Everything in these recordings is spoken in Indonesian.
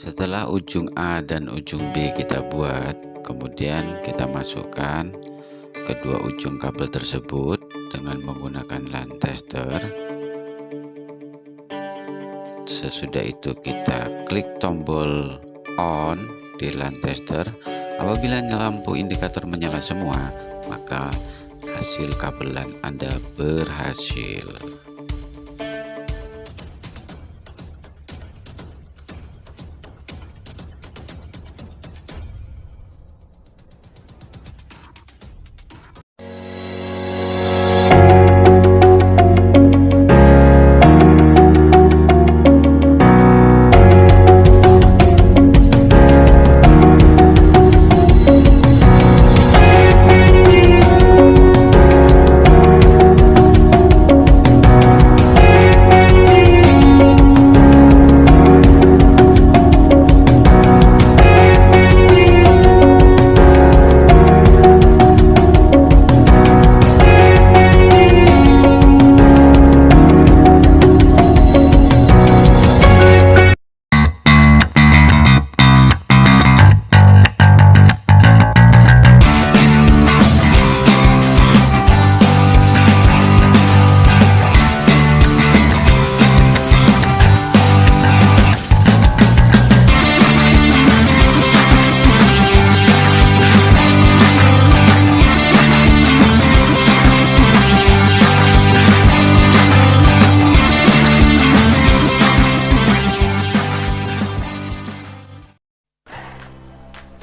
Setelah ujung A dan ujung B kita buat, kemudian kita masukkan kedua ujung kabel tersebut dengan menggunakan LAN tester. Sesudah itu kita klik tombol on di LAN tester. Apabila lampu indikator menyala semua, maka hasil kabel LAN Anda berhasil.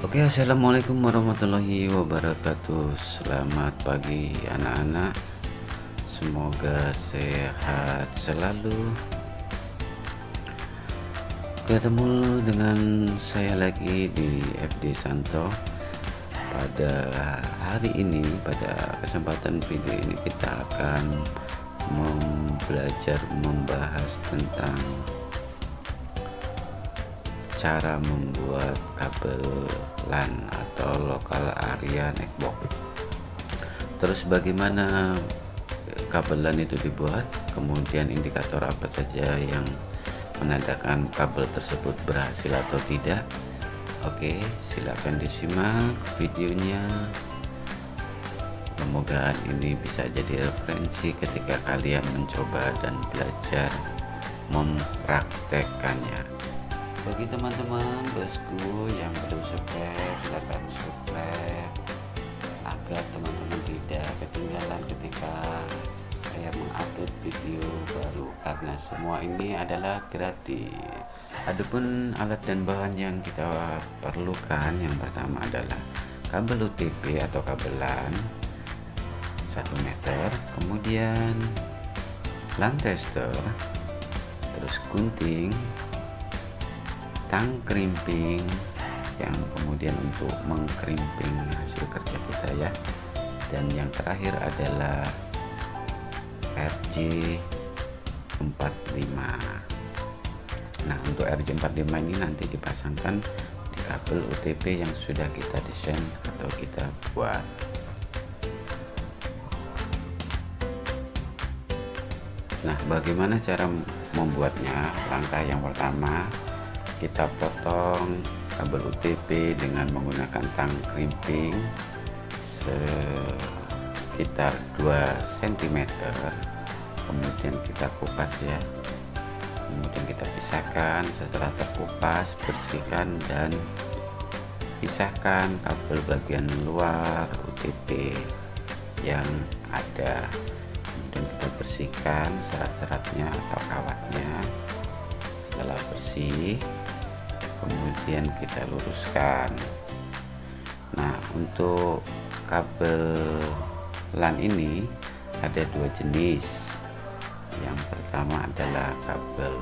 Oke, assalamualaikum warahmatullahi wabarakatuh. Selamat pagi anak-anak, semoga sehat selalu. Ketemu dengan saya lagi di FD Santo. Pada hari ini, pada kesempatan video ini, kita akan membahas tentang cara membuat kabel LAN atau local area network. Terus bagaimana kabel LAN itu dibuat, kemudian indikator apa saja yang menandakan kabel tersebut berhasil atau tidak. Oke, silakan disimak videonya. Semoga ini bisa jadi referensi ketika kalian mencoba dan belajar mempraktekkannya. Bagi teman-teman bosku yang belum subscribe, silakan subscribe agar teman-teman tidak ketinggalan ketika saya mengupload video baru, karena semua ini adalah gratis. Adapun alat dan bahan yang kita perlukan, yang pertama adalah kabel UTP atau kabel LAN 1 meter, kemudian LAN tester, terus gunting, tang krimping yang kemudian untuk mengkrimping hasil kerja kita ya, dan yang terakhir adalah RJ45. Nah, untuk RJ45 ini nanti dipasangkan di kabel UTP yang sudah kita desain atau kita buat. Nah, bagaimana cara membuatnya? Langkah yang pertama, kita potong kabel UTP dengan menggunakan tang krimping sekitar 2 cm, kemudian kita kupas ya, kemudian kita pisahkan. Setelah terkupas, bersihkan dan pisahkan kabel bagian luar UTP yang ada, kemudian kita bersihkan serat-seratnya atau kawatnya. Setelah bersih, kemudian kita luruskan. Nah, untuk kabel LAN ini ada 2 jenis. Yang pertama adalah kabel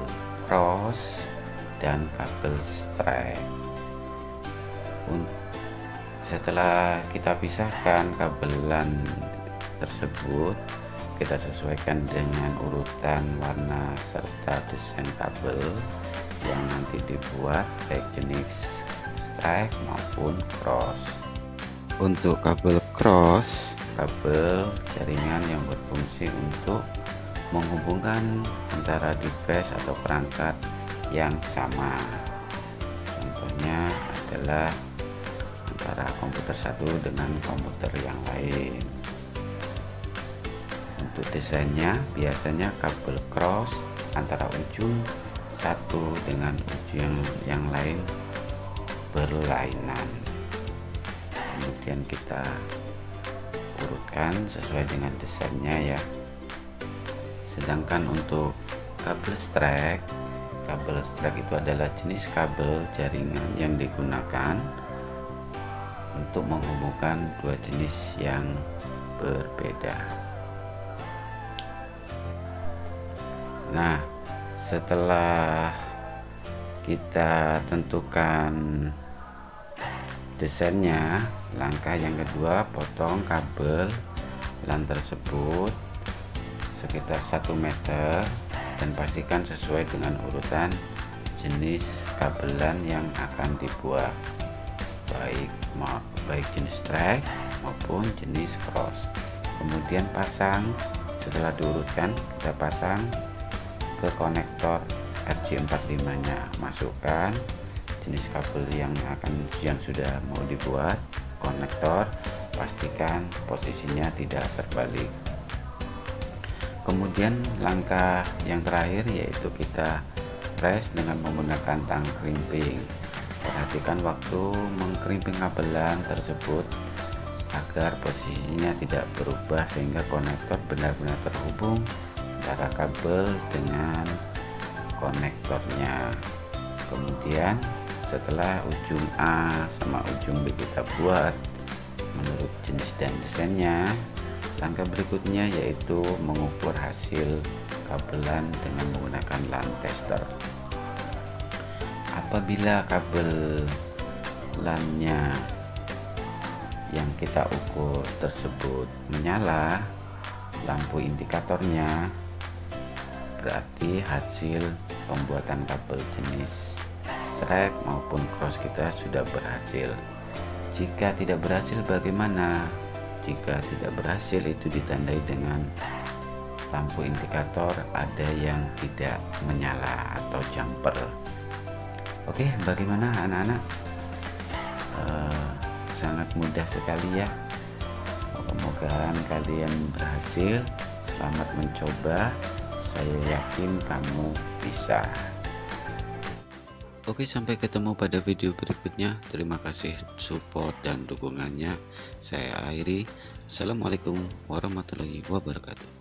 cross dan kabel straight. Setelah kita pisahkan kabel LAN tersebut, kita sesuaikan dengan urutan warna serta desain kabel yang nanti dibuat, baik jenis strike maupun cross. Untuk kabel cross, kabel jaringan yang berfungsi untuk menghubungkan antara device atau perangkat yang sama. contohnya adalah antara komputer satu dengan komputer yang lain. Untuk desainnya biasanya kabel cross antara ujung satu dengan ujung yang lain berlainan, kemudian kita urutkan sesuai dengan desainnya ya. Sedangkan untuk kabel strap itu adalah jenis kabel jaringan yang digunakan untuk menghubungkan dua jenis yang berbeda. Nah, setelah kita tentukan desainnya, langkah yang kedua, potong kabel LAN tersebut sekitar 1 meter dan pastikan sesuai dengan urutan jenis kabel LAN yang akan dibuat, baik jenis strap maupun jenis cross. Kemudian pasang, setelah diurutkan kita pasang ke konektor RJ45 nya, masukkan jenis kabel yang sudah mau dibuat, konektor, pastikan posisinya tidak terbalik. Kemudian langkah yang terakhir yaitu kita press dengan menggunakan tang krimping. Perhatikan waktu mengkrimping kabel LAN tersebut agar posisinya tidak berubah sehingga konektor benar-benar terhubung antara kabel dengan konektornya. Kemudian setelah ujung A sama ujung B kita buat menurut jenis dan desainnya, langkah berikutnya yaitu mengukur hasil kabel LAN dengan menggunakan LAN tester. Apabila kabel LAN-nya yang kita ukur tersebut menyala lampu indikatornya, berarti hasil pembuatan kabel jenis strap maupun cross kita sudah berhasil. Jika tidak berhasil bagaimana? Jika tidak berhasil itu ditandai dengan lampu indikator ada yang tidak menyala atau jumper. Oke, bagaimana anak-anak? Sangat mudah sekali ya. Moga-moga kalian berhasil. Selamat mencoba. Saya yakin kamu bisa. Oke, sampai ketemu pada video berikutnya. Terima kasih support dan dukungannya. Saya akhiri. Assalamualaikum warahmatullahi wabarakatuh.